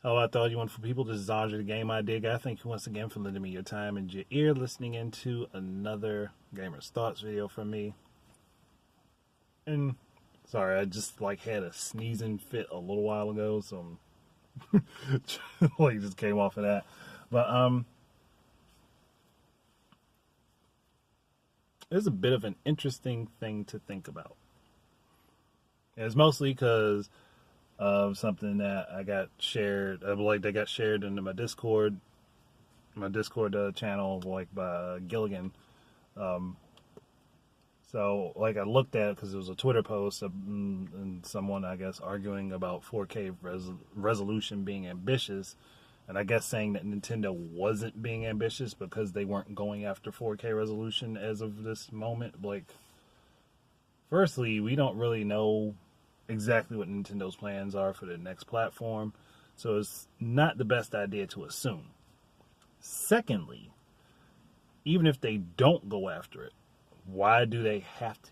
Oh, I thought you wonderful people. This is Andre, the Game Idea Guy. Thank you once again for lending me your time and your ear, listening into another Gamer's Thoughts video from me. And sorry, I just had a sneezing fit a little while ago, so just came off of that. But it's a bit of an interesting thing to think about. And it's mostly because of something that I got shared, that got shared into my Discord channel, by Gilligan. So, I looked at it because it was a Twitter post and someone, I guess, arguing about 4K resolution being ambitious, and I guess saying that Nintendo wasn't being ambitious because they weren't going after 4K resolution as of this moment. Firstly, we don't really know exactly what Nintendo's plans are for the next platform, so it's not the best idea to assume. Secondly, even if they don't go after it, why do they have to?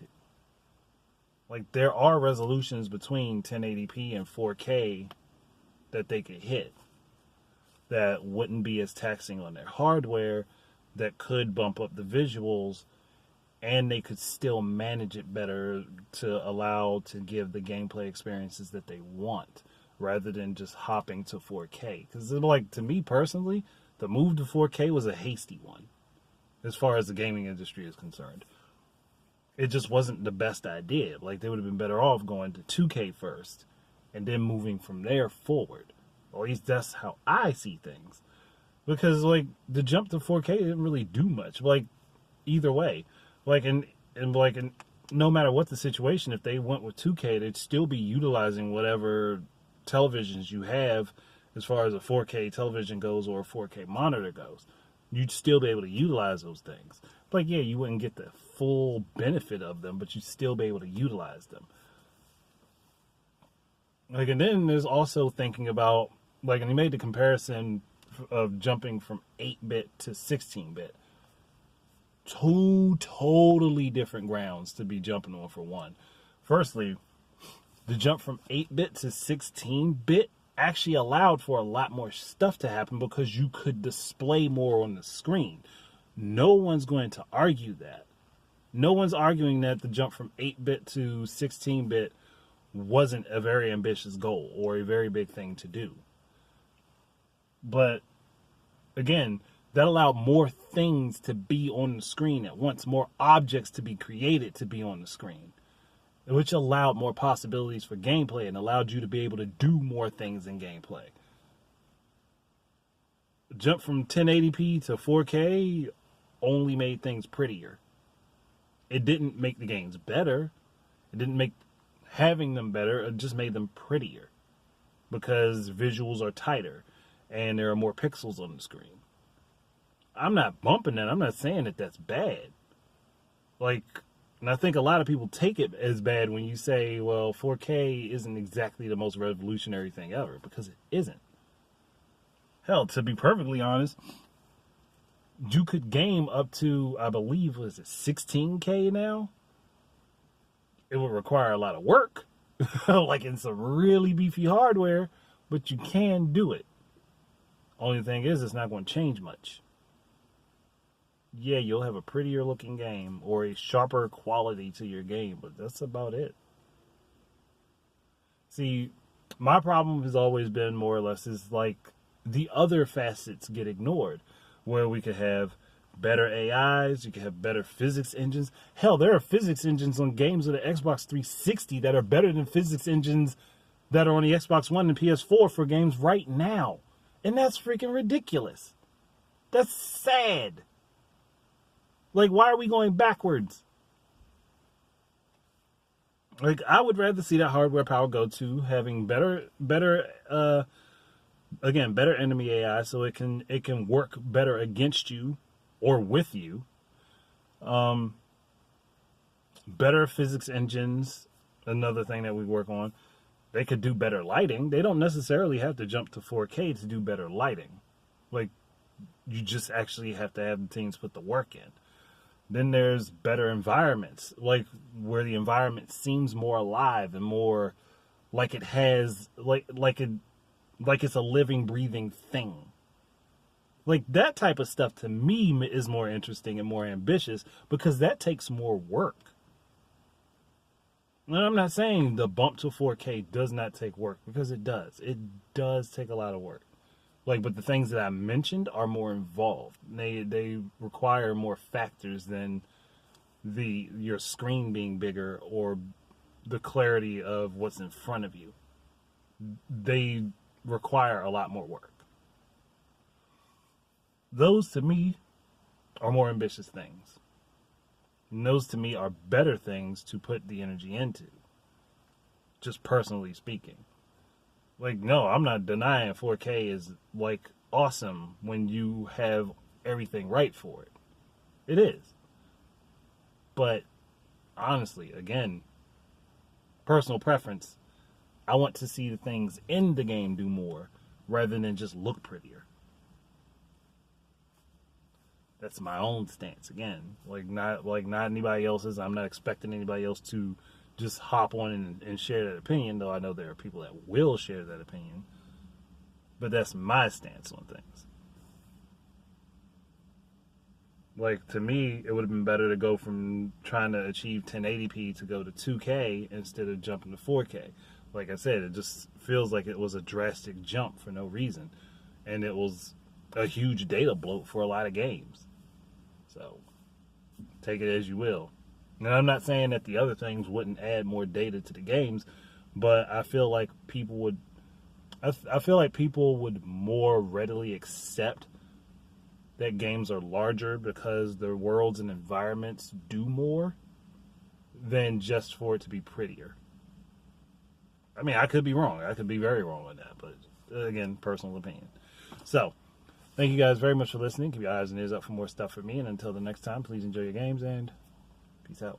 There are resolutions between 1080p and 4K that they could hit that wouldn't be as taxing on their hardware, that could bump up the visuals, and they could still manage it better to allow to give the gameplay experiences that they want, rather than just hopping to 4K. Because, to me personally, the move to 4K was a hasty one, as far as the gaming industry is concerned. It just wasn't the best idea. They would have been better off going to 2K first, and then moving from there forward. Or at least that's how I see things. Because, the jump to 4K didn't really do much. Either way. And no matter what the situation, if they went with 2K, they'd still be utilizing whatever televisions you have as far as a 4K television goes or a 4K monitor goes. You'd still be able to utilize those things. Yeah, you wouldn't get the full benefit of them, but you'd still be able to utilize them. And then there's also thinking about, and he made the comparison of jumping from 8-bit to 16-bit. Two totally different grounds to be jumping on, for one. Firstly, the jump from 8-bit to 16-bit actually allowed for a lot more stuff to happen because you could display more on the screen. No one's going to argue that. No one's arguing that the jump from 8-bit to 16-bit wasn't a very ambitious goal or a very big thing to do. But, again, that allowed more things to be on the screen at once, more objects to be created to be on the screen, which allowed more possibilities for gameplay and allowed you to be able to do more things in gameplay. Jump from 1080p to 4K only made things prettier. It didn't make the games better. It didn't make having them better. It just made them prettier because visuals are tighter and there are more pixels on the screen. I'm not bumping that. I'm not saying that that's bad. And I think a lot of people take it as bad when you say, well, 4K isn't exactly the most revolutionary thing ever, because it isn't. Hell, to be perfectly honest, you could game up to, I believe, 16K now? It would require a lot of work, in some really beefy hardware, but you can do it. Only thing is, it's not going to change much. Yeah, you'll have a prettier looking game or a sharper quality to your game, but that's about it. See, my problem has always been more or less is the other facets get ignored, where we could have better AIs, you could have better physics engines. Hell, there are physics engines on games of the Xbox 360 that are better than physics engines that are on the Xbox One and PS4 for games right now. And that's freaking ridiculous. That's sad. Why are we going backwards? I would rather see that hardware power go to having better enemy AI, so it can work better against you or with you. Better physics engines, another thing that we work on. They could do better lighting. They don't necessarily have to jump to 4K to do better lighting. You just actually have to have the teams put the work in. Then there's better environments, where the environment seems more alive and more like it has, like it's a living, breathing thing. Like that type of stuff to me is more interesting and more ambitious because that takes more work. And I'm not saying the bump to 4K does not take work because it does. It does take a lot of work. Like, but the things that I mentioned are more involved. They require more factors than your screen being bigger or the clarity of what's in front of you. They require a lot more work. Those to me are more ambitious things. And those to me are better things to put the energy into. Just personally speaking. Like, no, I'm not denying 4K is like awesome when you have everything right for it. It is. But honestly, again, personal preference, I want to see the things in the game do more rather than just look prettier. That's my own stance again. Not anybody else's. I'm not expecting anybody else to just hop on and share that opinion, though I know there are people that will share that opinion. But that's my stance on things. Like, to me, it would have been better to go from trying to achieve 1080p to go to 2K instead of jumping to 4K. Like I said, it just feels like it was a drastic jump for no reason. And it was a huge data bloat for a lot of games. So, take it as you will. And I'm not saying that the other things wouldn't add more data to the games, but I feel like people would more readily accept that games are larger because their worlds and environments do more than just for it to be prettier. I mean, I could be wrong. I could be very wrong on that, but again, personal opinion. So, thank you guys very much for listening. Keep your eyes and ears up for more stuff from me. And until the next time, please enjoy your games and peace out.